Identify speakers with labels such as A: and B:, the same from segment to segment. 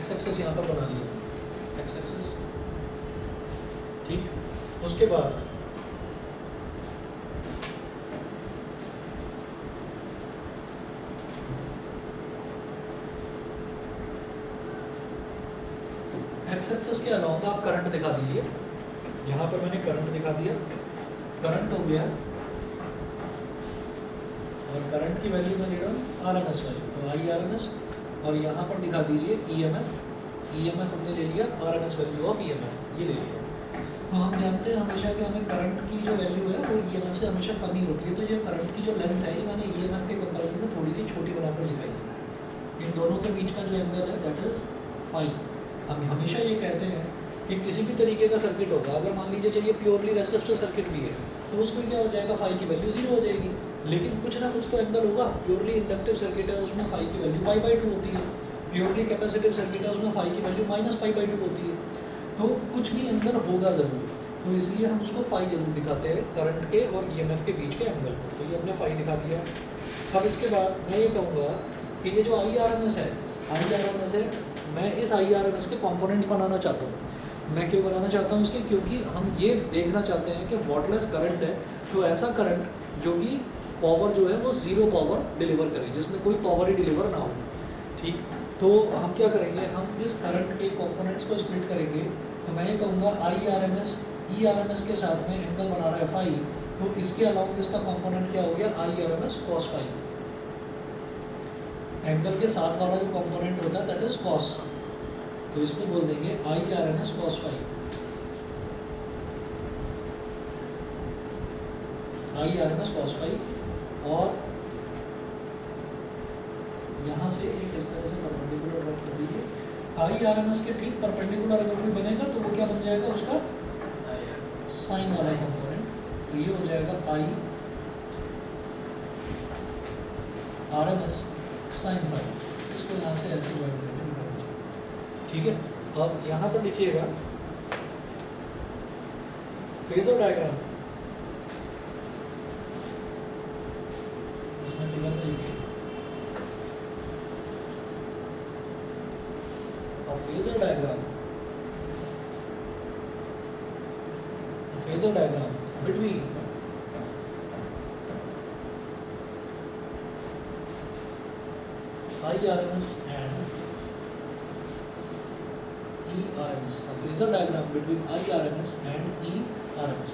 A: X access यहाँ पर बना लिया, एक्स एक्सेस, ठीक। उसके बाद एक्स एक्सेस के अलावा आप करंट दिखा दीजिए। यहाँ पर मैंने करंट दिखा दिया, करंट हो गया, और करंट की वैल्यू मैं ले रहा हूँ आर एम एस वैल्यू, तो आई आर एम एस, और यहाँ पर दिखा दीजिए E M F, E M F हमने ले लिया, R M S value of E M F ये ले लिया। तो हम जानते हैं हमेशा कि हमें करंट की जो वैल्यू है वो ई एम एफ से हमेशा कम ही होती है, तो ये करंट की जो लेंथ है ये मैंने ई एम एफ के कंपेरिजन में थोड़ी सी छोटी बनाकर दिखाई है। इन दोनों के बीच का जो एंगल है दैट इज़ फाइन। हम हमेशा ये कहते हैं कि किसी भी तरीके का सर्किट होगा, अगर मान लीजिए चलिए प्योरली रेसिस्टर सर्किट भी है, तो उसमें क्या हो जाएगा, फाई की वैल्यू 0 हो जाएगी, लेकिन कुछ ना कुछ तो एंगल होगा। प्योरली इंडक्टिव सर्किट है उसमें फाई की वैल्यू पाई/2 होती है, प्योरली कैपेसिटिव सर्किट है उसमें फाई की वैल्यू -पाई/2 होती है, तो कुछ भी एंगल होगा ज़रूर, तो इसलिए हम उसको फाई जरूर दिखाते हैं करंट के और ईएमएफ के बीच के एंगल को। तो ये हमने फाई दिखा दिया। अब इसके बाद मैं ये कहूँगा कि ये जो आई आर एम एस है, आई आर एम एस है, मैं इस आई आर एम एस के कॉम्पोनेंट्स बनाना चाहता हूँ। मैं क्यों बनाना चाहता हूँ इसके, क्योंकि हम ये देखना चाहते हैं कि वॉटलेस करंट है, तो ऐसा करंट जो कि पावर जो है वो 0 पावर डिलीवर करे, जिसमें कोई पावर ही डिलीवर ना हो, ठीक। तो हम क्या करेंगे, हम इस करंट के कॉम्पोनेंट्स को स्प्लिट करेंगे। तो मैं ये कहूँगा I R M S E R M S के साथ में एंगल बना रहा है फाई, तो इसके अलावा इसका कंपोनेंट क्या हो गया, I R M S cos phi. Angle के साथ वाला जो कंपोनेंट होता है दैट इज कॉस, तो इसको बोल देंगे I R M S cos phi, I R M S cos phi. और यहाँ से एक इस तरह से परपेंडिकुलर ड्रॉ कर दीजिए। आई आर एम एस के ठीक परपेंडिकुलर अगर कोई बनेगा तो वो क्या बन जाएगा, उसका साइन वाला कंपोनेंट, तो ये हो जाएगा I R M S sine phi. इसको यहाँ से ऐसे ज्वाइन करके निकाल दीजिए, ठीक है। अब यहाँ पर लिखिएगा फेजर डायग्राम, इसमें फिगर में लिखिए और phasor diagram, phasor diagram between IRMS and ERMS. A phasor diagram between IRMS and ERMS.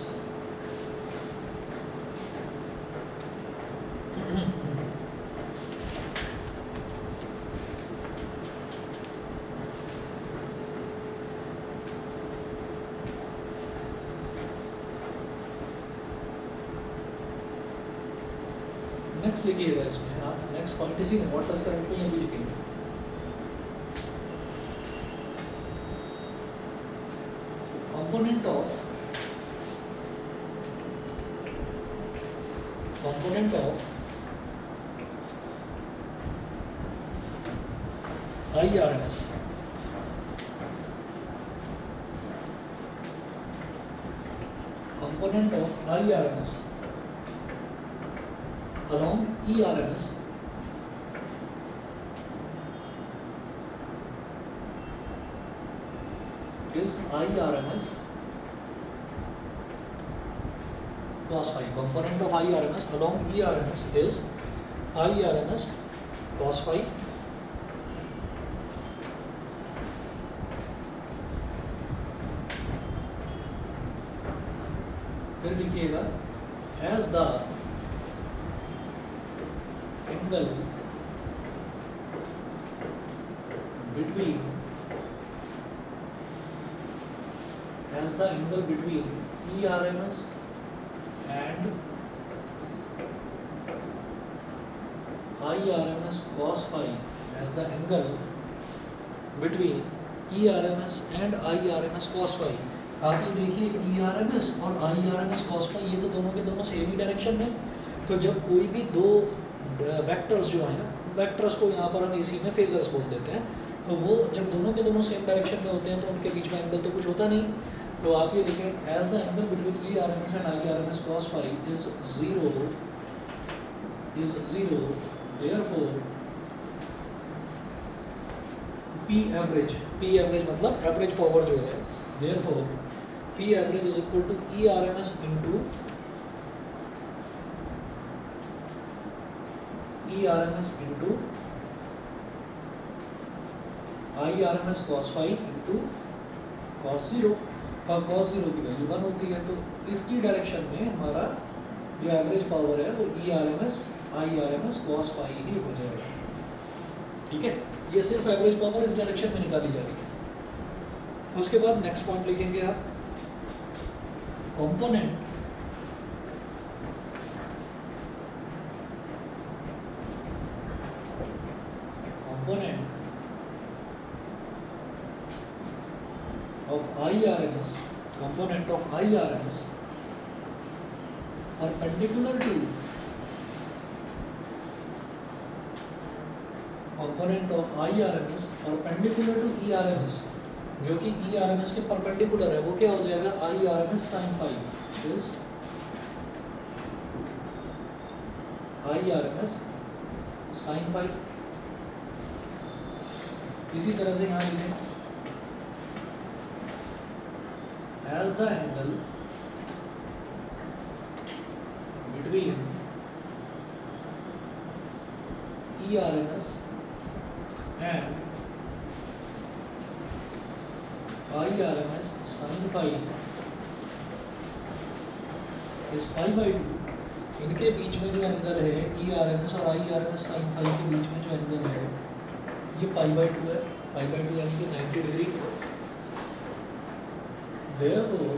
A: Next लिखिएगा इसमें आप, नेक्स्ट पॉइंट इसी में वॉटलेस करंट में ये भी लिखेंगे। Component of IRMS along ERMS is IRMS cos phi. Component of IRMS along ERMS is IRMS cos phi. फिर लिखिएगा as the angle between ERMS and IRMS cos phi, as the angle between ERMS and IRMS cos phi। आप ये देखिए ERMS और IRMS cos phi ये तो दोनों के दोनों सेम ही डायरेक्शन में, तो जब कोई भी दो वेक्टर्स जो हैं, वेक्टर्स को यहाँ पर हम एसी में फेजर्स बोल देते हैं, तो वो जब दोनों के दोनों सेम डायरेक्शन में होते हैं तो उनके बीच में एंगल तो कुछ होता नहीं। तो आप ये लिखें as the angle between ERMS and IRMS cos phi is zero, therefore P P average मतलब एवरेज पावर जो है, therefore P average is equal to E R M S into E R M S into I R M S cos five into cos zero. और cos zero की value 1 होती है, तो इसकी direction में हमारा जो एवरेज पावर है वो E R M S I R M S cos five ही हो जाएगा। ठीक है, ये सिर्फ एवरेज पावर इस डायरेक्शन में निकाली जा रही है। उसके बाद नेक्स्ट पॉइंट लिखेंगे आप, component of IRMS, component of IRMS perpendicular to component of IRMS perpendicular to ERMS, जो कि ERMS के परपेंडिकुलर है, वो क्या हो जाएगा IRMS sin five is IRMS sin five. इसी तरह से यहाँ लिखें as the angle between ERMS and IRMS sin phi is pi by 2। इनके बीच में जो एंगल है ERMS और IRMS sin phi के बीच में जो एंगल है ये पाई बाई 2 है, पाई बाई 2 यानी कि 90 degree. Therefore,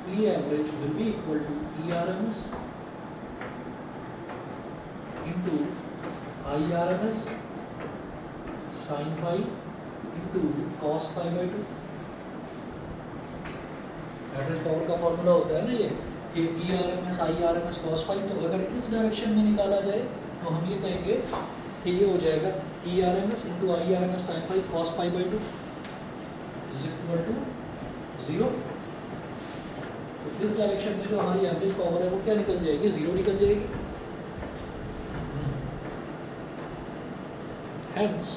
A: P average will be equal to ERMS into IRMS sin phi into cos phi by 2। Average power का फॉर्मूला होता है ना ये ERMS IRMS cos phi। तो अगर इस डायरेक्शन में निकाला जाए तो हम ये कहेंगे कि ये हो जाएगा ERMS into IRMS sin phi cos phi by 2 is equal to 0। तो इस डायरेक्शन में जो हमारी एवरेज पावर है वो क्या निकल जाएगी, 0 निकल जाएगी। Hence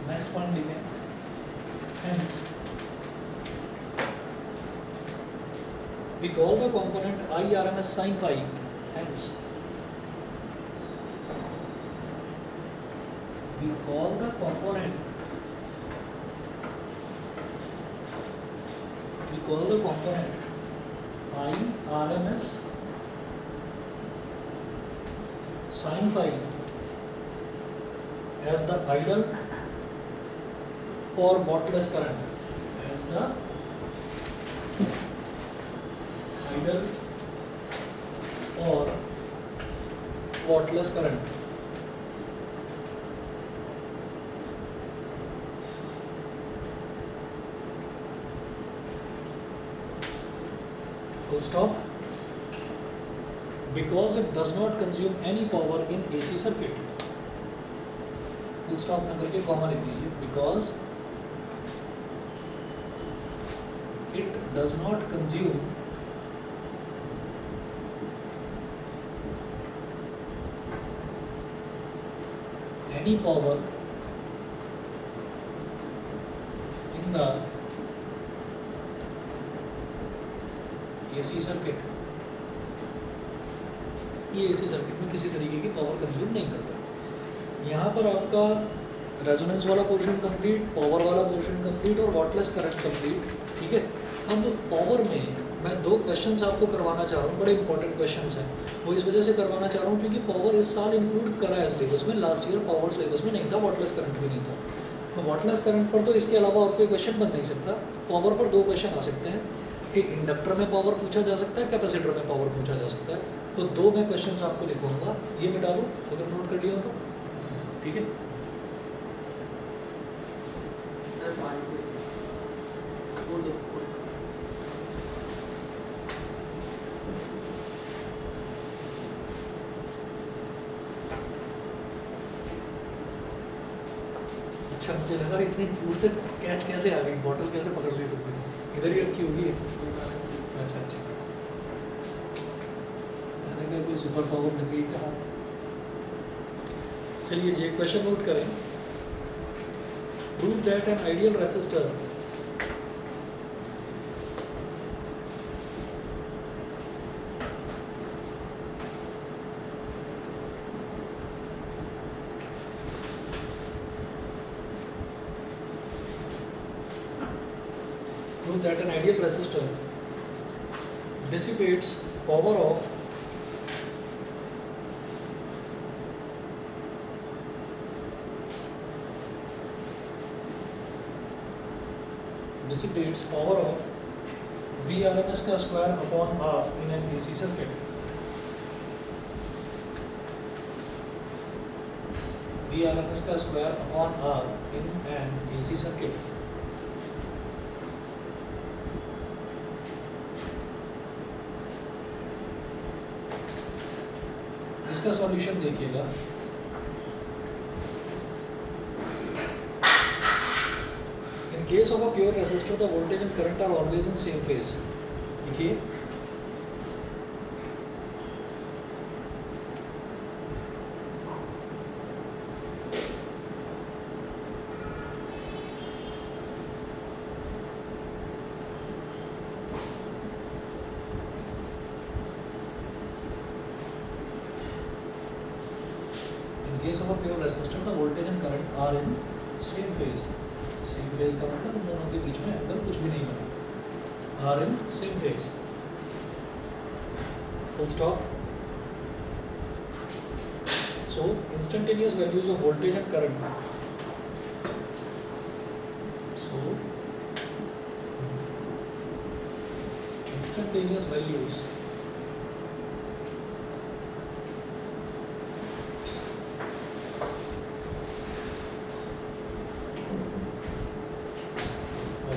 A: next point लिखें, hence we call the component IRMS sin phi, hence we call the component IRMS sin phi as the idle or wattless current, as the idle or wattless current। Full stop, because it does not consume any power in AC circuit। full stop ना करके comma लिख दीजिए, because it does not consume any power in the AC circuit. ये AC circuit में किसी तरीके की power consume नहीं करता। यहाँ पर आपका रेजोनेंस वाला पोर्शन कंप्लीट, पावर वाला पोर्शन कंप्लीट और वाटलेस करंट कंप्लीट। ठीक है, अब पावर में मैं 2 क्वेश्चंस आपको करवाना चाह रहा हूँ, बड़े इंपॉर्टेंट क्वेश्चंस हैं। वो इस वजह से करवाना चाह रहा हूँ क्योंकि पावर इस साल इंक्लूड करा है सिलेबस में, लास्ट ईयर पावर सिलेबस में नहीं था, वाटलेस करंट भी नहीं था। तो वाटलेस करंट पर तो इसके अलावा और कोई क्वेश्चन बन नहीं सकता। पावर पर 2 क्वेश्चन आ सकते हैं, एक इंडक्टर में पावर पूछा जा सकता है, कैपेसिटर में पावर पूछा जा सकता है। तो 2 मैं क्वेश्चंस आपको लिखूंगा, ये मिटा दूँ अगर नोट कर लिया हो तो। ठीक है, अच्छा मुझे लगा इतनी दूर से कैच कैसे आ गई, बॉटल कैसे पकड़ ली तुमने, इधर ही रखी होगी। अच्छा अच्छा, मैंने कहा कोई सुपर पावर लग गई कहा। चलिए जी, क्वेश्चन नोट करें। Prove that an ideal resistor dissipates power of Vrms का square upon R in an AC circuit. Vrms का square upon R in an AC circuit. इसका सॉल्यूशन देखिएगा. In case of a pure resistor, the voltage and current are always in same phase. देखिए, in case of a pure resistor, the voltage and current are in same phase. Same phase का मतलब उन दोनों के बीच में angle कुछ भी नहीं बनेगा. Are in same phase. Full stop. So instantaneous values of voltage and current. So instantaneous values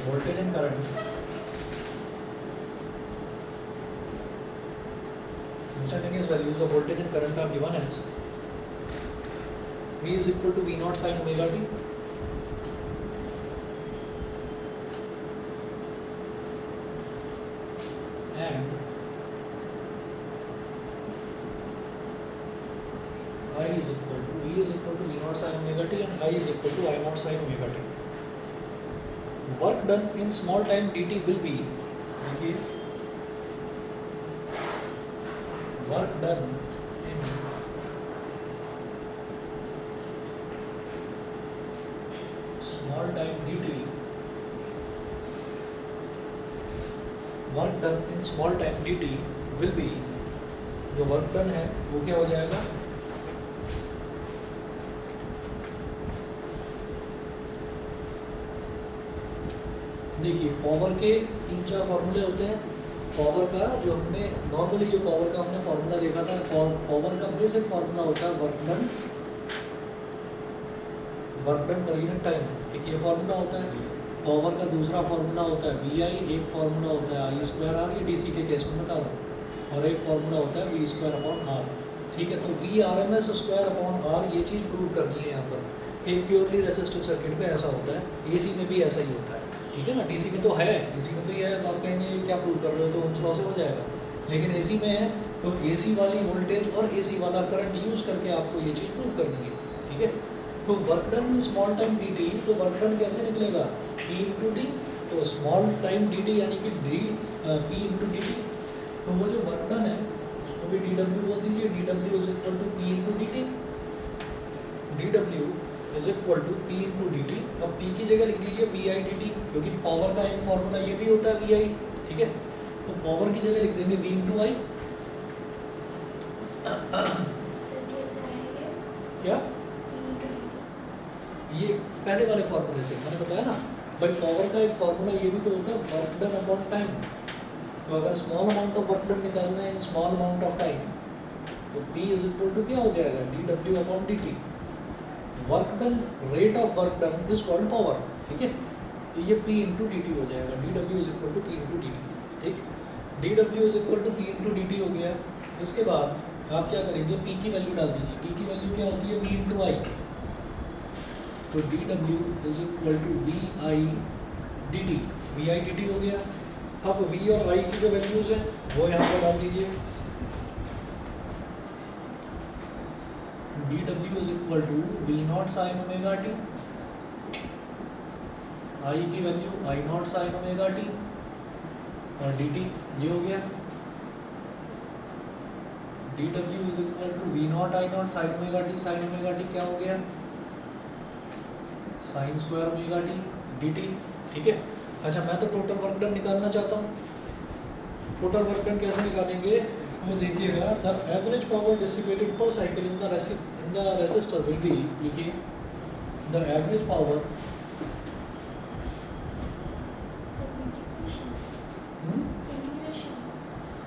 A: voltage and current. Instantaneous values of voltage and current are given as V is equal to V naught sin omega t, and I is equal to V is equal to V naught sin omega t and I is equal to I naught sin omega t. Work done in small time dt will be, देखिए, work done in small time dt, work done in small time dt will be, जो work done है वो क्या हो जाएगा, देखिए power के 3-4 फार्मूले होते हैं. पावर का जो हमने नॉर्मली जो पावर का हमने फार्मूला देखा था, पावर का बेसिक फार्मूला होता है work done per unit time. एक ये फार्मूला होता है. पावर का दूसरा फार्मूला होता है VI, एक फार्मूला होता है I स्क्वायर R, ये DC के केस में बता रहा हूँ, और एक फार्मूला होता है V स्क्वायर अपॉन R. ठीक है, तो Vrms स्क्वायर अपॉन R ये चीज़ प्रूव करनी है यहाँ पर. एक प्योरली रेसिस्टिव सर्किट में ऐसा होता है, AC में भी ऐसा ही होता है. ठीक है ना, डीसी में तो है, डीसी में तो ये है, आप कहेंगे क्या प्रूव कर रहे हो, तो ओम्स लॉ से हो जाएगा. लेकिन एसी में है तो एसी वाली वोल्टेज और एसी वाला करंट यूज़ करके आपको ये चीज़ प्रूव करनी है. ठीक है, तो work done small time dt, तो वर्क डन कैसे निकलेगा, P इंटू डी. तो स्मॉल टाइम dt यानी कि P इंटू dt. तो वो जो वर्क डन है उसको भी dw बोल दीजिए. dw is equal to P into dt. dw is equal to P into D T. अब P की जगह लिख दीजिए VI dt, क्योंकि पावर का एक फॉर्मूला ये भी होता है VI. ठीक है, तो पावर की जगह लिख देंगे V इंटू आई. क्या ये पहले वाले फॉर्मूले से मैंने बताया ना भाई, पावर का एक फॉर्मूला ये भी तो होता है वर्क डन अपॉन टाइम. तो अगर small amount of work done निकालना है in small amount of time, तो P इज इक्वल टू क्या हो जाएगा, dw upon dt. Work done, rate of work done is called power. ठीक है, तो ये P इंटू डी टी हो जाएगा. dw is equal to P into D T. ठीक, dw is equal to P into D T हो गया. इसके बाद आप क्या करेंगे, P की वैल्यू डाल दीजिए. P की वैल्यू क्या होती है, V इंटू आई. तो dw is equal to VI dt. VI dt हो गया. अब V और I की जो वैल्यूज़ हैं वो यहाँ पर डाल दीजिए. dw is equal to V naught sin omega t I की value I not sine omega T और डी टी, ये हो गया। D W is equal to V naught I not sine omega T, sine omega T क्या हो गया, sine square omega T D T, ठीक है। अच्छा मैं तो टोटल वर्क डन निकालना चाहता हूँ। टोटल वर्क डन कैसे निकालेंगे, वो देखिएगा, द एवरेज पावर डिसिपेटेड पर cycle in the resistor will be, लिखिए द एवरेज पावर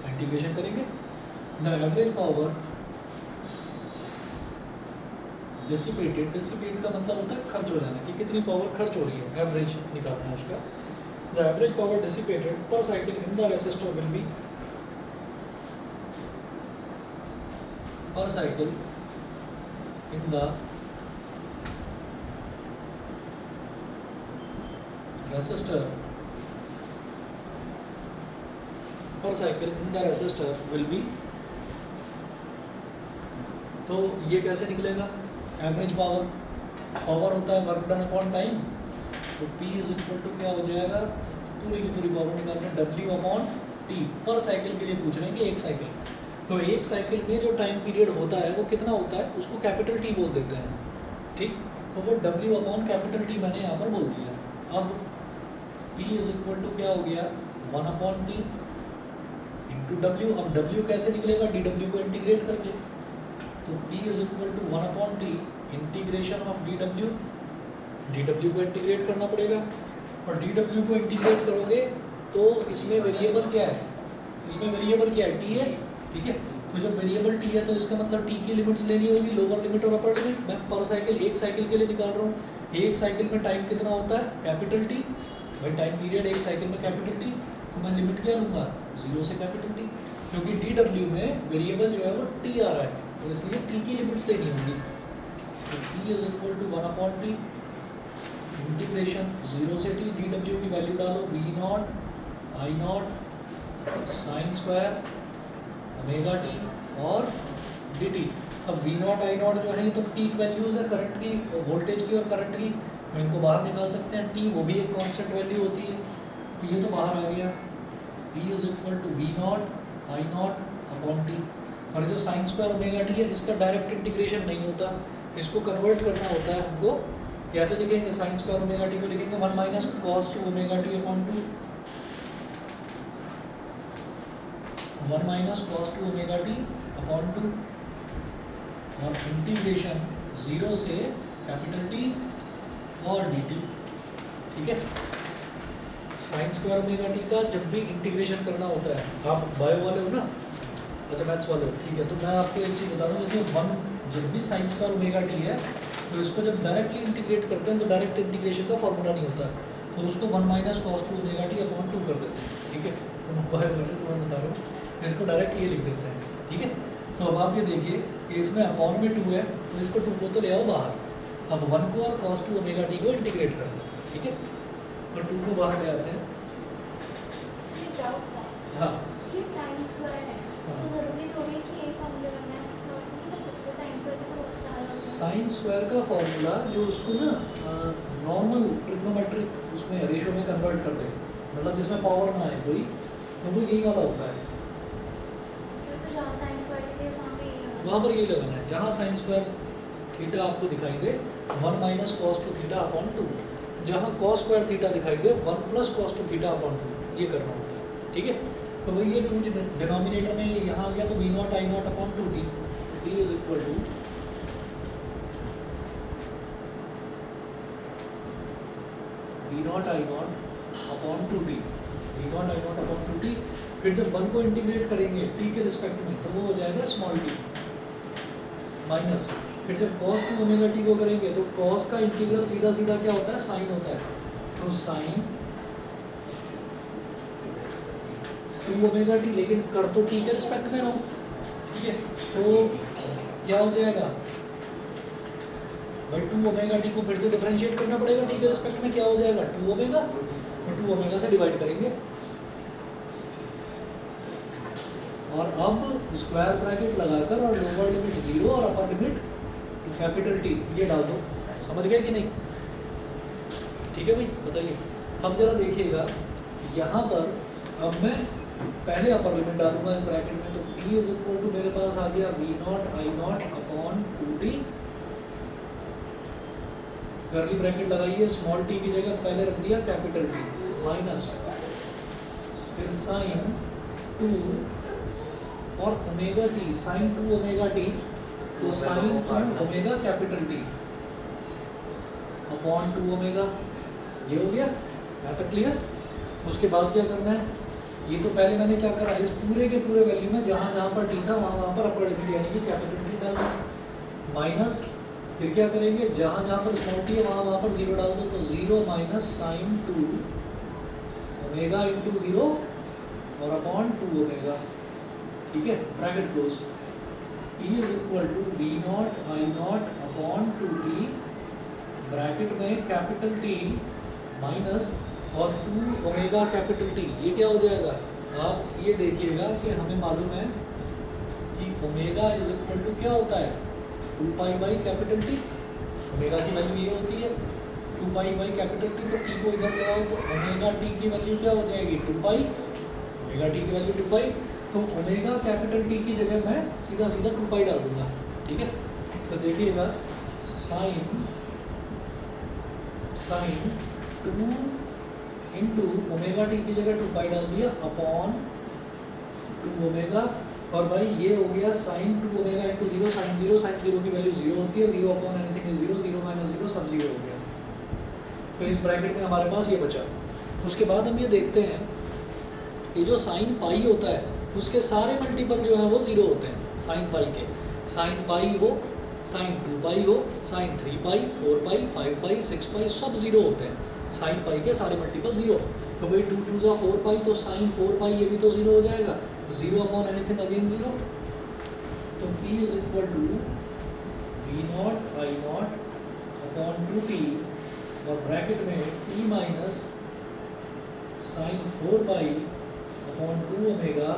A: इंटीग्रेशन करेंगे, the average power dissipated, dissipate का मतलब होता है खर्च हो जाना, कि कितनी पावर खर्च हो रही है, एवरेज निकालना है उसका। द एवरेज पावर डिसिपेटेड पर cycle in the resistor will be, per cycle in the resistor, per cycle in the resistor will be, तो ये कैसे निकलेगा, एवरेज पावर, पावर होता है वर्क डन अपॉन टाइम, तो P इज इक्वल टू क्या हो जाएगा, पूरी की पूरी पावर निकालना है W अपॉन T, पर साइकिल के लिए पूछ रहे हैं कि एक साइकिल, तो एक साइकिल में जो टाइम पीरियड होता है वो कितना होता है, उसको कैपिटल टी बोल देते हैं, ठीक। तो वो W अपॉन कैपिटल टी मैंने यहाँ पर बोल दिया। अब P इज इक्वल टू क्या हो गया, 1 अपॉन टी इंटू डब्ल्यू। अब W कैसे निकलेगा, डी डब्ल्यू को इंटीग्रेट करके, तो P is equal to 1 upon T integration of D W को इंटीग्रेट करना पड़ेगा, और डी डब्ल्यू को इंटीग्रेट करोगे तो इसमें वेरिएबल क्या है, इसमें वेरिएबल क्या है, टी है, ठीक है। तो जब वेरिएबल टी है तो इसका मतलब टी की लिमिट्स लेनी होगी, लोअर लिमिट और अपर लिमिट। मैं पर साइकिल एक साइकिल के लिए निकाल रहा हूँ, एक साइकिल में टाइम कितना होता है, कैपिटल टी, भाई टाइम पीरियड एक साइकिल में कैपिटल टी, तो मैं लिमिट क्या लूँगा, 0 से कैपिटल टी, क्योंकि डी डब्ल्यू में वेरिएबल जो है वो टी आ रहा है, तो इसलिए टी की लिमिट्स लेनी होगी। तो T is equal to 1 upon T integration 0 से टी, डी डब्ल्यू की वैल्यू डालो, V naught I not sine square omega T और डी टी। अब वी नॉट आई नॉट जो है ये तो पीक वैल्यूज़ है करंट की, वोल्टेज की और करंट की, तो इनको बाहर निकाल सकते हैं। टी वो भी एक कांस्टेंट वैल्यू होती है, तो ये तो बाहर आ गया। P is equal to V naught I naught upon T, और जो साइन स्क्वायर ओमेगा टी है इसका डायरेक्ट इंटीग्रेशन नहीं होता, इसको कन्वर्ट करना होता है हमको। कैसे लिखेंगे, साइन स्क्वायर ओमेगा टी को लिखेंगे 1 minus cos two omega T upon 2, 1 minus cos two omega T upon 2, और इंटीग्रेशन 0 से कैपिटल टी और डी टी, ठीक है। साइन स्क्वायर ओमेगा टी का जब भी इंटीग्रेशन करना होता है, आप बायो वाले हो ना, अच्छा मैथ्स वाले हो, ठीक है। तो मैं आपको एक चीज़ बता रहा हूँ, जैसे 1 जब भी साइन स्क्वायर ओमेगा टी है तो इसको जब डायरेक्टली इंटीग्रेट करते हैं तो डायरेक्ट इंटीग्रेशन का फॉर्मूला नहीं होता, तो उसको 1 minus cos two omega T upon 2 कर देते हैं, ठीक है। तो मैं बायो वाले तो मैं बता रहा हूँ, इसको डायरेक्ट ये लिख देते हैं, ठीक है। तो अब आप ये देखिए कि इसमें अपॉन में 2 है, तो इसको 2 को तो ले आओ बाहर, अब 1 को और कॉस टू ओमेगा टी को इंटीग्रेट कर दो, ठीक है। तो 2 को बाहर ले आते हैं, हाँ
B: साइन स्क्वायर है, तो जरूरी थोड़ी कि एक फॉर्मूला बनाना है, किसी और से नहीं कर सकते। साइन स्क्वायर का तो बहुत सारा होता है।
A: साइन स्क्वायर का फॉर्मूला जो उसको ना नॉर्मल ट्रिग्नोमेट्रिक उसमें रेशो में कन्वर्ट कर दे, मतलब जिसमें पावर ना आए कोई, तो वो यही वाला होता है।
B: तो जहाँ साइन स्क्वायर दिखे
A: वहाँ पर यही लगाना है, जहाँ साइन स्क्वायर थीटा आपको दिखाई दे 1 minus cos two theta upon 2, जहाँ कॉस स्क्वायर थीटा दिखाई दे 1 plus cos two theta upon 2, ये करना होता है, ठीक है। तो भाई ये 2 डिनोमिनेटर में यहाँ आ गया, तो V naught I naught upon 2 T, T is equal to V naught I naught upon 2 T, V naught I naught upon 2 T. फिर जब 1 को इंटीग्रेट करेंगे टी के रिस्पेक्ट में तो वो हो जाएगा स्मॉल टी माइनस, फिर जब कॉस टू ओमेगा टी को करेंगे तो कॉस का इंटीग्रल सीधा सीधा क्या होता है, साइन होता है, तो साइन 2 ओमेगा टी, लेकिन कर तो टी के रिस्पेक्ट में रहो, ठीक है। तो क्या हो जाएगा भाई, 2 ओमेगा टी को फिर से डिफरेंशिएट करना पड़ेगा, टी के रिस्पेक्ट में क्या हो जाएगा 2 ओमेगा, और 2 ओमेगा से डिवाइड करेंगे, और अब स्क्वायर ब्रैकेट लगाकर और लोअर लिमिट 0 और अपर लिमिट कैपिटल टी ये डाल दो, समझ गए कि नहीं। ठीक है भाई, बताइए। अब जरा देखिएगा यहाँ पर, अब मैं पहले अपर लिमिट डालूंगा इस ब्रैकेट में, तो P इज इक्वल टू मेरे पास आ गया V not I naught upon 2T, curly bracket लगाइए, स्मॉल t की जगह पहले रख दिया कैपिटल T, माइनस फिर साइन 2 और omega t, sine 2 omega t, तो sine 2 omega capital T upon 2 omega, ये हो गया यहाँ तक क्लियर। उसके बाद क्या करना है, ये तो पहले मैंने क्या करा, इस पूरे के पूरे वैल्यू में जहाँ जहाँ पर टी था वहाँ पर अपर लिमिट यानी कि कैपिटल टी डाल दो, माइनस फिर क्या करेंगे, जहाँ जहाँ पर स्मॉल टी है वहाँ पर जीरो डाल दो, तो zero minus sine 2 omega into zero और अपॉन 2 ओमेगा, ठीक है, bracket close. E is equal to V naught I naught upon 2T, bracket में कैपिटल T माइनस और 2 ओमेगा कैपिटल T, ये क्या हो जाएगा, आप ये देखिएगा कि हमें मालूम है कि ओमेगा इज इक्वल टू क्या होता है, 2 pi by capital T, omega की वैल्यू ये होती है 2 पाई बाई कैपिटल T, तो T को इधर ले आओ तो ओमेगा T की वैल्यू क्या हो जाएगी 2 पाई, ओमेगा T की वैल्यू 2 पाई, तो ओमेगा कैपिटल T की जगह मैं सीधा सीधा 2 पाई डाल दूंगा, ठीक है। तो देखिएगा साइन 2 इंटू ओमेगा टी की जगह 2 पाई डाल दिया अपॉन 2 ओमेगा, और भाई ये हो गया sine 2 omega into zero, sine zero की वैल्यू जीरो होती है, zero upon anything is zero, zero minus zero सब जीरो हो गया। तो इस ब्रैकेट में हमारे पास ये बचा। उसके बाद हम ये देखते हैं कि जो साइन पाई होता है उसके सारे मल्टीपल जो है वो जीरो होते हैं साइन पाई के, साइन पाई हो, साइन 2 पाई हो, साइन 3 पाई, 4 पाई, 5 पाई, 6 पाई, सब जीरो होते हैं, साइन पाई के सारे मल्टीपल जीरो। तो भाई 2 2 जा 4 पाई, तो साइन 4 पाई ये भी तो जीरो हो जाएगा, zero upon anything again zero. तो P is equal to V not I naught upon 2T और ब्रैकेट में T minus sine 4 pi upon 2 omega,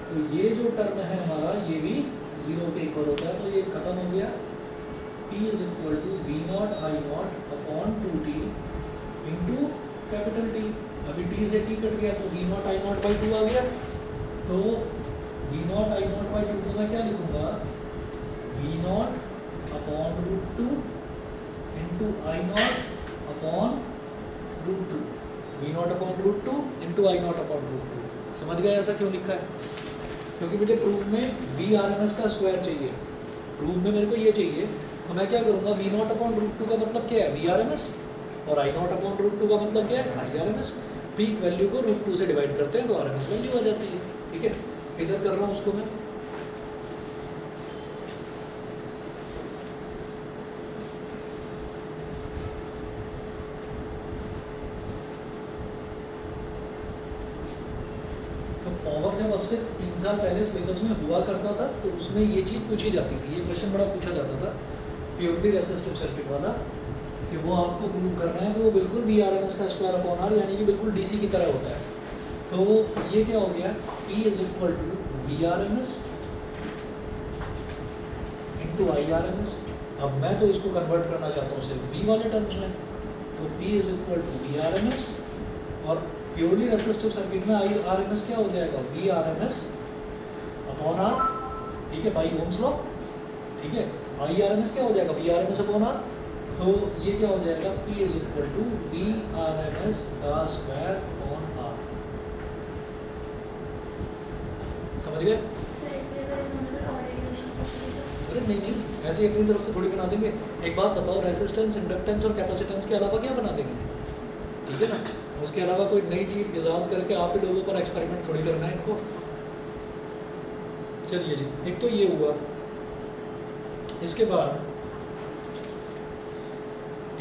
A: तो ये जो टर्म है हमारा ये भी जीरो के इक्वल होता है, तो ये खत्म हो गया। P is equal to V not I naught upon 2T into capital T, अभी T से T कट गया तो V not I naught by 2 आ गया, तो V not I naught by 2 को मैं क्या लिखूँगा, V naught upon root 2 into I naught upon root 2, V naught upon root 2 into I naught upon root 2। समझ गए ऐसा क्यों लिखा है, क्योंकि मुझे प्रूफ में VRMS का स्क्वायर चाहिए, प्रूफ में मेरे को ये चाहिए, तो मैं क्या करूँगा, V नॉट अपॉन रूट 2 का मतलब क्या है VRMS, और आई नॉट अपॉन रूट 2 का मतलब क्या है IRMS। पीक वैल्यू को रूट 2 से डिवाइड करते हैं तो RMS वैल्यू आ जाती है, ठीक है। इधर कर रहा हूँ उसको मैं, तो पावर जब अब से 3 साल पहले सिलेबस में हुआ करता था तो उसमें ये चीज़ पूछी जाती थी, ये क्वेश्चन बड़ा पूछा जाता था प्योरली रेसिस्टिव सर्किट वाला, कि वो आपको प्रूव करना है कि वो बिल्कुल VRMS का स्क्वायर अपॉन आर यानी कि बिल्कुल DC की तरह होता है। तो ये क्या हो गया, P is equal to VRMS into IRMS। अब मैं तो इसको कन्वर्ट करना चाहता हूँ सिर्फ V वाले टर्म्स में, तो P is equal to VRMS, और प्योरली रेसिस्टिव सर्किट में IRMS क्या हो जाएगा, VRMS अपॉन आर, ठीक है, बाई ओम्स लॉ, ठीक है। IRMS क्या हो जाएगा, VRMS अपॉन आर, तो ये क्या हो जाएगा, P is equal to VRMS का स्क्वायर अपॉन आर। समझ गए? अरे नहीं, ऐसे अपनी तरफ से थोड़ी बना देंगे। एक बात बताओ, रेसिस्टेंस, इंडक्टेंस और कैपेसिटेंस के अलावा क्या बना देंगे, ठीक है ना, उसके अलावा कोई नई चीज़ ईजाद करके आप ही लोगों पर एक्सपेरिमेंट थोड़ी करना है इनको। चलिए जी, एक तो ये हुआ। इसके बाद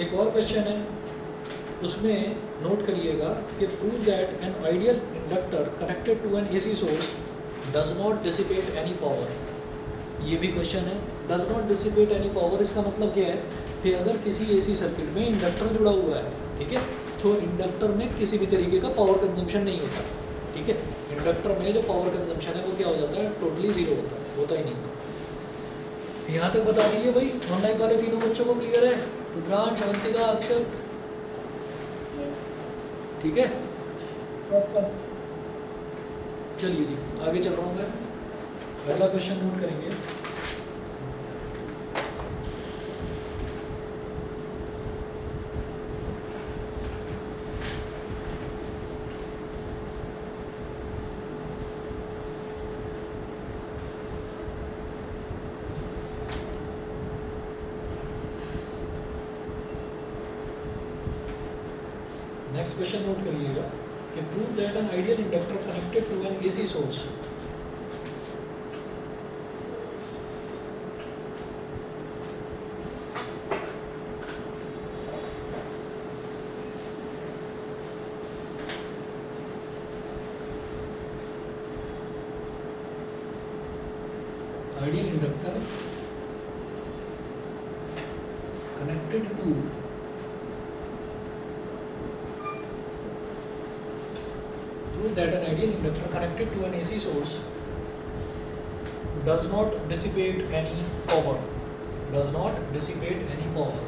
A: एक और क्वेश्चन है, उसमें नोट करिएगा कि prove that an ideal inductor connected to an AC source does not dissipate any power. ये भी क्वेश्चन है, does not dissipate any power, इसका मतलब क्या है कि अगर किसी AC सर्किट में इंडक्टर जुड़ा हुआ है, ठीक है, तो इंडक्टर में किसी भी तरीके का पावर कंजम्पशन नहीं होता, ठीक है। इंडक्टर में जो पावर कंजम्पशन है वो क्या हो जाता है, टोटली ज़ीरो होता ही नहीं। यहाँ तक बता दीजिए भाई, ऑनलाइन वाले तीनों बच्चों को क्लियर है, रुद्रांश, अवंतिका, अक्षत, ठीक है,
C: यस सर।
A: चलिए जी आगे चल रहा हूँ मैं, अगला क्वेश्चन नोट करेंगे। नेक्स्ट क्वेश्चन नोट करिएगा कि prove that an ideal inductor connected to an AC source ideal inductor connected to that an ideal inductor connected to an AC source does not dissipate any power. Does not dissipate any power.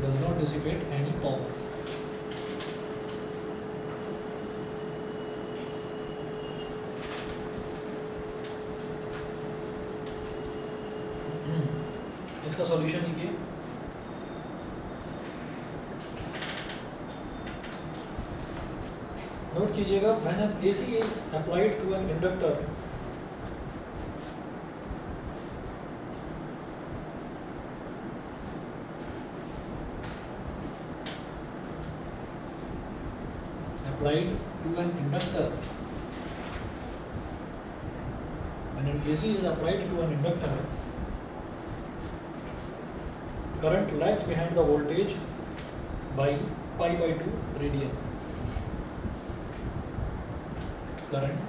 A: Does not dissipate any power. इसका solution लिखिए। Note कीजिएगा, when an AC is applied to an inductor, applied to an inductor, when an AC is applied to an inductor, current lags behind the voltage by pi by 2 radian. Current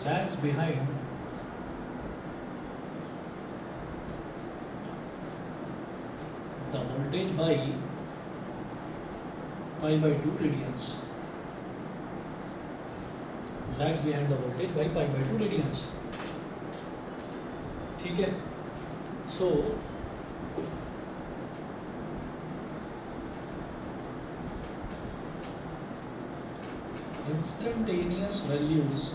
A: lags behind the voltage by pi by 2 radians. Lags behind the voltage by pi by 2 radians. ठीक है, सो instantaneous values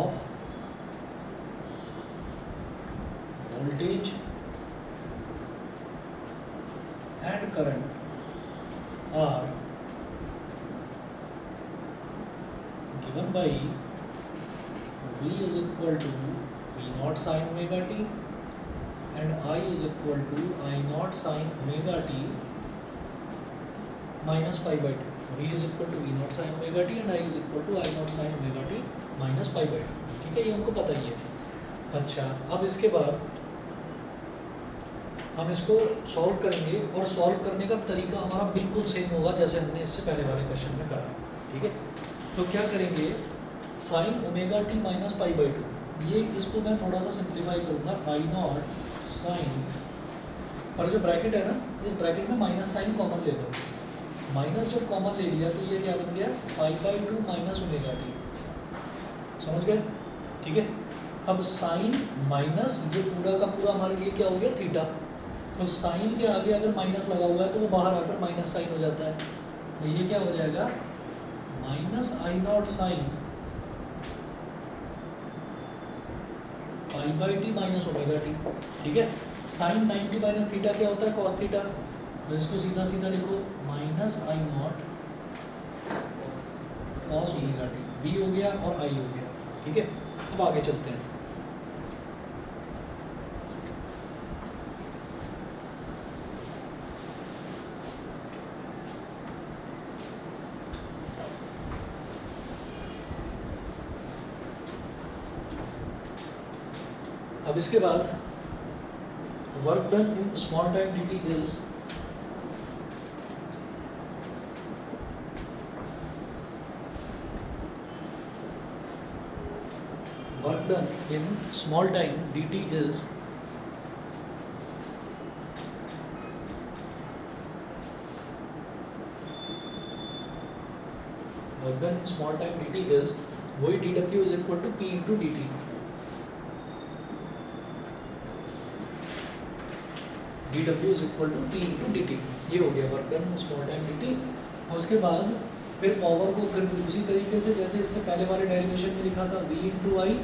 A: of voltage and current are given by V is equal to V naught sin omega t and I is equal to I naught sin omega t minus pi by 2. V is equal to V naught sin omega t and I is equal to I naught sin omega t minus pi by 2. ठीक है, ये हमको पता ही है। अच्छा, अब इसके बाद हम इसको सॉल्व करेंगे और सॉल्व करने का तरीका हमारा बिल्कुल सेम होगा जैसे हमने इससे पहले वाले क्वेश्चन में करा है। ठीक है, तो क्या करेंगे, sign omega t minus pi by 2, ये इसको मैं थोड़ा सा सिंप्लीफाई करूँगा, आई नॉट साइन, और जो ब्रैकेट है ना, इस ब्रैकेट में माइनस साइन कॉमन ले लो। माइनस जब कॉमन ले लिया तो ये क्या बन गया, पाई बाई 2 माइनस ओमेगा टी। समझ गए? ठीक है, अब साइन माइनस ये पूरा का पूरा हमारे लिए क्या हो गया, थीटा। तो साइन के आगे अगर माइनस लगा हुआ है तो वो बाहर आकर माइनस साइन हो जाता है। तो ये क्या हो जाएगा, minus I not sine pi by T minus omega T. ठीक है, साइन 90 माइनस थीटा क्या होता है, कॉस थीटा। तो इसको सीधा सीधा लिखो, minus I not cos omega T, बी हो गया और आई हो गया। ठीक है, अब आगे चलते हैं। अब इसके बाद work done in small time dt is work done in small time dt is work done in small time dt is वही dw is equal to p into dt। dw is equal to p into dt, ये हो गया work done in small time dt। उसके बाद फिर power को फिर उसी तरीके से जैसे इससे पहले वाले डेरिवेशन में लिखा था v इंटू आई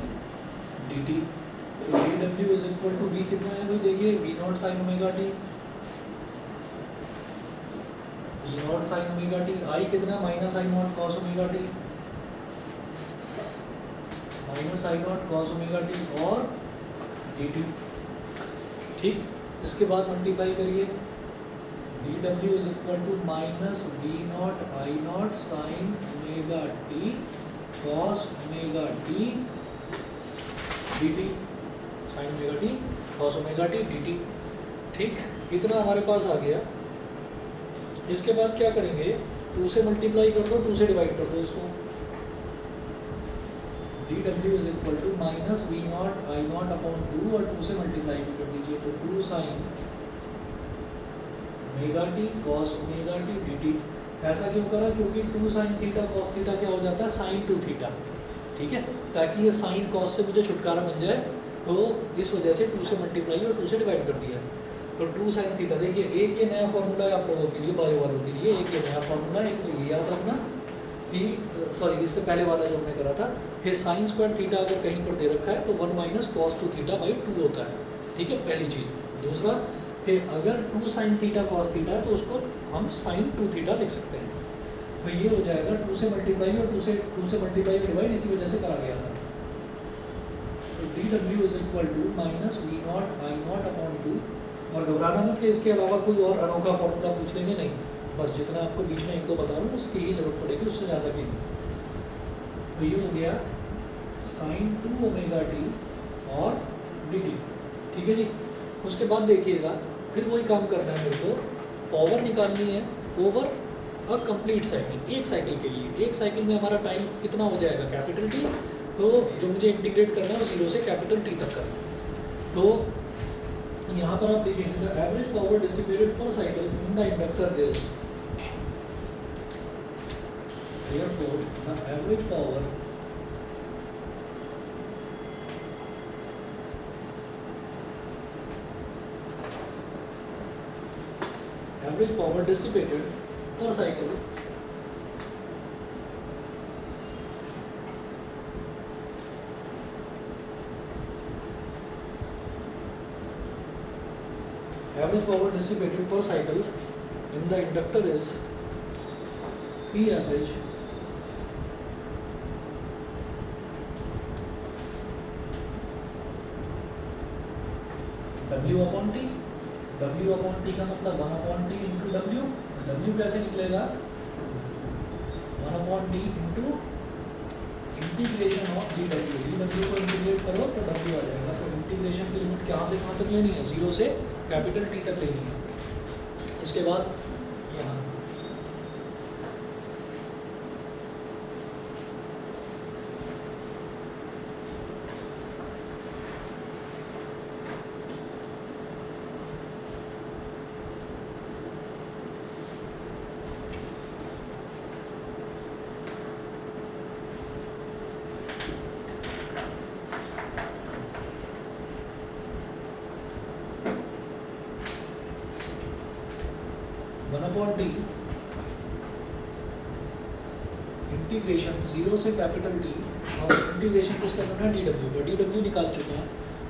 A: dt। तो dw is equal to v कितना है भाई, देखिए v not sine omega t, v not sine omega t, I कितना minus I not cos omega t, minus I not cos omega T और dt। ठीक, इसके बाद मल्टीप्लाई करिए, dw is equal to minus v not I not sine omega t cos omega t dt, sine omega t cos omega t dt। ठीक, इतना हमारे पास आ गया। इसके बाद क्या करेंगे, 2 से मल्टीप्लाई कर दो, 2 से डिवाइड कर दो इसको। dw is equal to minus V naught I naught upon 2 और 2 से मल्टीप्लाई भी कर दीजिए, तो 2 sign omega t cos omega t dt। ऐसा क्यों करा, क्योंकि 2 साइन थीटा कॉस थीटा क्या हो जाता है, साइन 2 थीटा। ठीक है, ताकि ये साइन कॉस से मुझे छुटकारा मिल जाए, तो इस वजह से 2 से मल्टीप्लाई और 2 से डिवाइड कर दिया। तो 2 साइन थीटा, देखिए एक ये नया फॉर्मूला है आप लोगों के लिए, बायो वालों के लिए, एक ये नया फॉर्मूला है, एक तो ये याद रखना कि सॉरी इससे पहले वाला जो हमने करा था, ये साइन स्क्वायर थीटा अगर कहीं पर दे रखा है तो 1 माइनस कॉस 2 थीटा बाई 2 होता है। ठीक है, पहली चीज़। दूसरा, कि अगर 2 साइन थीटा कॉस थीटा है तो उसको हम साइन 2 थीटा लिख सकते हैं। तो ये हो जाएगा 2 से मल्टीप्लाई और 2 से मल्टीप्लाई डिवाइड, इसी वजह से करा गया था। तो dw is equal to minus V naught I naught upon 2, और घबराना मत कि इसके अलावा कोई और अनोखा फॉर्मूला पूछ लेंगे, नहीं, बस जितना आपको बीच में 1-2 बता रहा हूँ उसकी ही जरूरत पड़ेगी, उससे ज़्यादा की नहीं। तो ये हो गया साइन 2 ओमेगा टी और dt। ठीक है जी। उसके बाद देखिएगा, फिर वही काम करना है मेरे को, पावर निकालनी है ओवर अ कंप्लीट साइकिल, एक साइकिल के लिए। एक साइकिल में हमारा टाइम कितना हो जाएगा, कैपिटल टी। तो जो मुझे इंटीग्रेट करना है वो 0 से कैपिटल टी तक करना है। तो यहाँ पर आप देखेंगे, द एवरेज पावर डिसिपेटेड पर cycle in the inductor is, therefore the average power dissipated per cycle in the inductor is P average W upon T. W upon T का मतलब 1 upon T into W. W कैसे निकलेगा, 1 upon T into integration of D W. D W को integrate करो तो W आ जाएगा। तो integration की लिमिट कहाँ से कहाँ तक लेनी है, 0 से कैपिटल टी तक लेनी है। इसके बाद यहाँ टी इंटीग्रेशन 0 से कैपिटल टी, और इंटीग्रेशन किसका करना है, डी डब्ल्यू का। डी डब्ल्यू निकाल चुके हैं,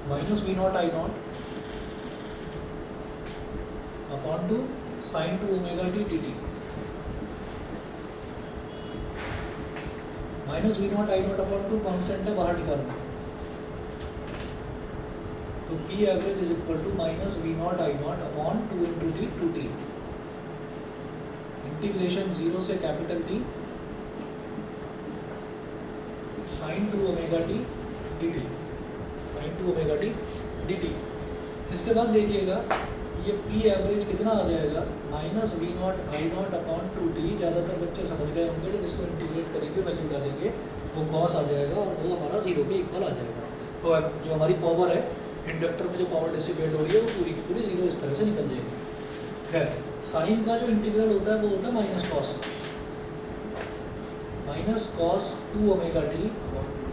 A: minus V naught I naught upon 2 sine 2 omega T D T, minus V naught I naught upon 2 constant है, बाहर निकालना। तो P average is equal to minus V naught I naught upon 2 into T 2t, integration 0 से capital T sine 2 omega T D T, sine 2 omega T D T. इसके बाद देखिएगा ये P average कितना आ जाएगा, minus V naught I naught upon 2t। ज़्यादातर बच्चे समझ गए होंगे, जब इसको इंटीग्रेट करेंगे वैल्यू डालेंगे वो कॉस आ जाएगा और वो हमारा 0 के इक्वल आ जाएगा। तो अब जो हमारी पावर है इंडक्टर में, जो पावर डिसिपेट हो रही है वो पूरी की पूरी 0 इस तरह से निकल जाएगी। खैर, साइन का जो इंटीग्रल होता है वो होता है minus cos. Minus cos 2 omega T,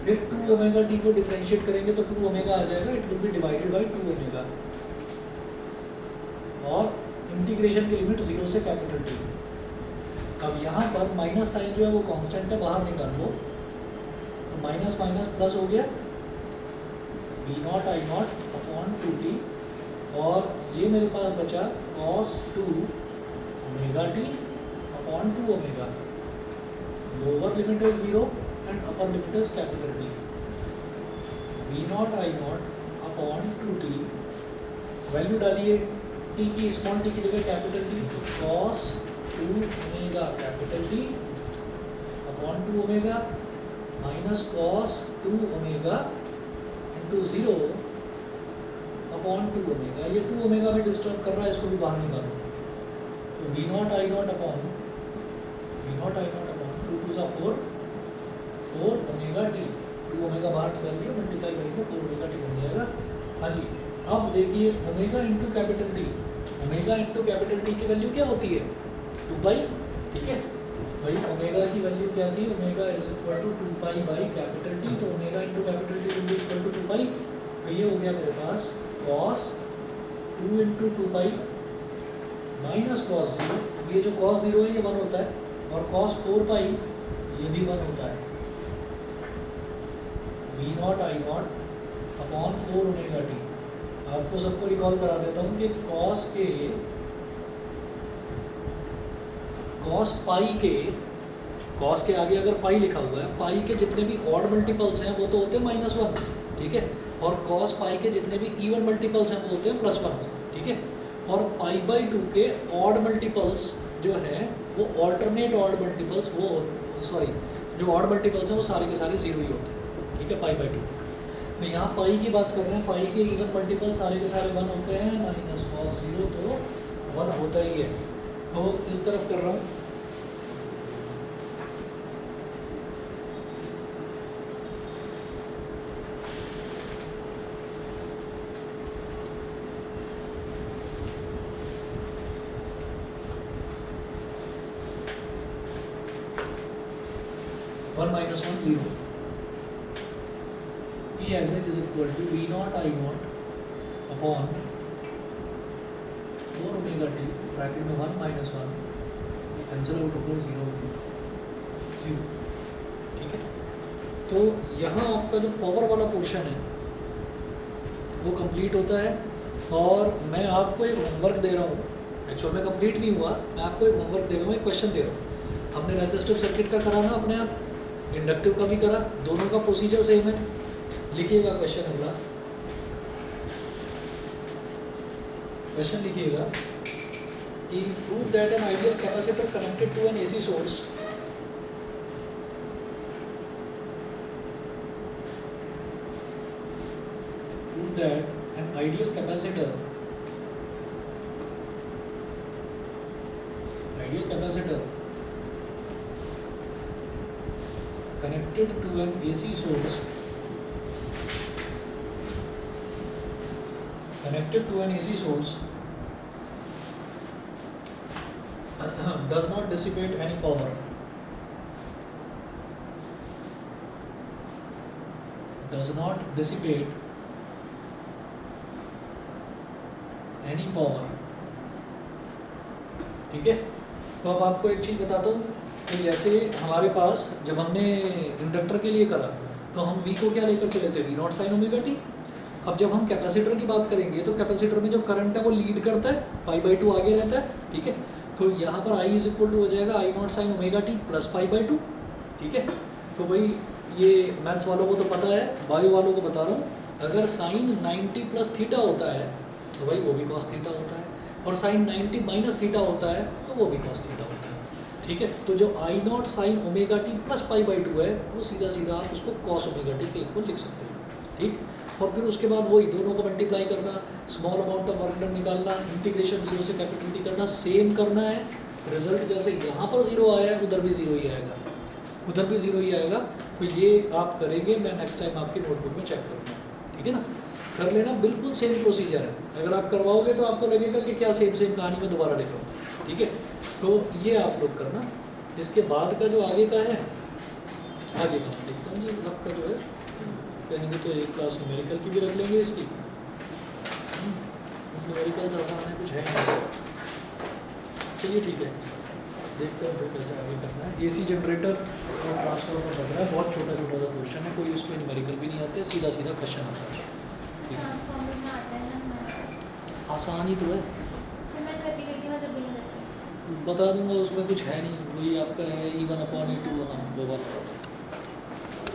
A: फिर 2 ओमेगा टी को डिफरेंशिएट करेंगे तो 2 ओमेगा आ जाएगा, it will be divided by 2 omega, और इंटीग्रेशन की लिमिट 0 से कैपिटल टी। अब यहाँ पर माइनस साइन जो है वो कांस्टेंट है, बाहर निकाल लो, तो माइनस माइनस प्लस हो गया, V naught I naught upon 2t, और ये मेरे पास बचा cos 2 omega T upon 2 omega, lower limit is 0 and upper limit is capital T, V naught I naught upon 2t, value डालिए t की, small t की जगह कैपिटल टी, तो cos 2 omega capital T upon 2 omega minus cos 2 omega into 0 upon 2 omega, ये 2 omega में disturb कर रहा है, इसको भी बाहर निकालो, तो V naught I naught upon 2 two सा 4 ओमेगा टी, 2 ओमेगा बाहर निकाल दिया, मल्टीप्लाई करेंगे 4 ओमेगा टी बन जाएगा। हाँ जी, अब देखिए omega into capital T, omega into capital T की वैल्यू क्या होती है 2 पाई, ठीक है भाई, ओमेगा की वैल्यू क्या थी, omega is equal to 2 pi by capital T, तो omega into capital T will be equal to 2 pi, तो ये हो गया मेरे पास cos 2 into 2 pi minus cos 0, ये जो cos 0 है ये 1 होता है, और cos 4 पाई ये भी 1 होता है, V naught I naught upon 4 omega T. आपको सबको रिकॉल करा देता हूँ कि cos के आगे अगर पाई लिखा हुआ है, पाई के जितने भी ऑड मल्टीपल्स हैं वो तो होते हैं -1, ठीक है, और cos पाई के जितने भी इवन मल्टीपल्स हैं वो होते हैं +1, ठीक है, और पाई बाई 2 के ऑड मल्टीपल्स जो हैं वो ऑल्टरनेट ऑड मल्टीपल्स, वो सॉरी जो ऑड मल्टीपल्स हैं वो सारे के सारे 0 ही होते हैं, ठीक है, पाई बाई 2। तो यहाँ पाई की बात कर रहे हैं, पाई के इवन मल्टीपल सारे के सारे 1 होते हैं, माइनस cos 0 तो 1 होता ही है, तो इस तरफ कर रहा हूँ, one minus 1 0, P average is equal to V naught I naught upon 4 omega T, bracket में 1 माइनस 1, कैंसिल आउट होकर 0 हो गया 0, ठीक है। तो यहाँ आपका जो पावर वाला पोर्शन है वो कंप्लीट होता है, और मैं आपको एक होमवर्क दे रहा हूँ, एक्चुअल में कंप्लीट नहीं हुआ, मैं आपको एक होमवर्क दे रहा हूँ, एक क्वेश्चन दे रहा हूँ। हमने रेसिस्टिव सर्किट का करा ना अपने आप, इंडक्टिव का भी करा, दोनों का प्रोसीजर सेम है। लिखिएगा क्वेश्चन अगला, क्वेश्चन लिखिएगा कि prove that an ideal capacitor connected to an AC source prove that an ideal capacitor connected to an AC source does not dissipate any power, ठीक है। तो अब आपको एक चीज़ बताता हूँ कि जैसे हमारे पास जब हमने इंडक्टर के लिए करा तो हम V को क्या लेकर चले थे, V not sine omega T. अब जब हम कैपेसिटर की बात करेंगे तो कैपेसिटर में जो करंट है वो लीड करता है, पाई बाई 2 आगे रहता है, ठीक है। तो यहाँ पर I इज इक्वल टू हो जाएगा I not sine omega t plus pi by 2, ठीक है। तो भाई ये मैथ्स वालों को तो पता है, बायो वालों को बता रहा हूँ, अगर साइन 90 प्लस थीटा होता है तो भाई वो भी कॉस थीटा होता है, और साइन 90 माइनस थीटा होता है तो वो भी कॉस थीटा होता है, ठीक है। तो जो I not sine omega t plus pi by 2 है वो सीधा सीधा आप उसको कॉस ओमेगा टी के इक्वल लिख सकते हो, ठीक। और फिर उसके बाद वही दोनों को मल्टीप्लाई करना, small amount of work done निकालना, इंटीग्रेशन 0 से कैपिटल टी करना, सेम करना है। रिजल्ट जैसे यहाँ पर 0 आया है उधर भी 0 ही आएगा, उधर भी 0 ही आएगा। तो ये आप करेंगे, मैं नेक्स्ट टाइम आपकी नोटबुक में चेक करूँगा, ठीक है ना। कर लेना, बिल्कुल सेम प्रोसीजर है। अगर आप करवाओगे तो आपको लगेगा कि क्या सेम कहानी में दोबारा लिख रहा हूँ, ठीक है। तो ये आप लोग करना। इसके बाद का जो आगे का है आगे का देखता हूँ जी आपका जो है कहेंगे तो एक क्लास न्यूमेरिकल की भी रख लेंगे इसकी। न्यूमेरिकल्स आसान है, कुछ है नहीं सर। चलिए ठीक है, देखते हैं फिर कैसे आगे करना है। एसी जनरेटर और ट्रांसफार्मर बच रहा है, बहुत छोटा छोटा सा क्वेश्चन है, कोई उसमें न्यूमेरिकल भी नहीं आते, सीधा सीधा क्वेश्चन आता है।
B: ट्रांसफॉर्मर में आता है ना मैं
A: आसान ही तो है,
B: सर मैं करती रहती हूँ जब भी नहीं करती
A: बता दूंगा, उसमें कुछ है नहीं, वही आपका है E1/E2, हाँ वो वाला।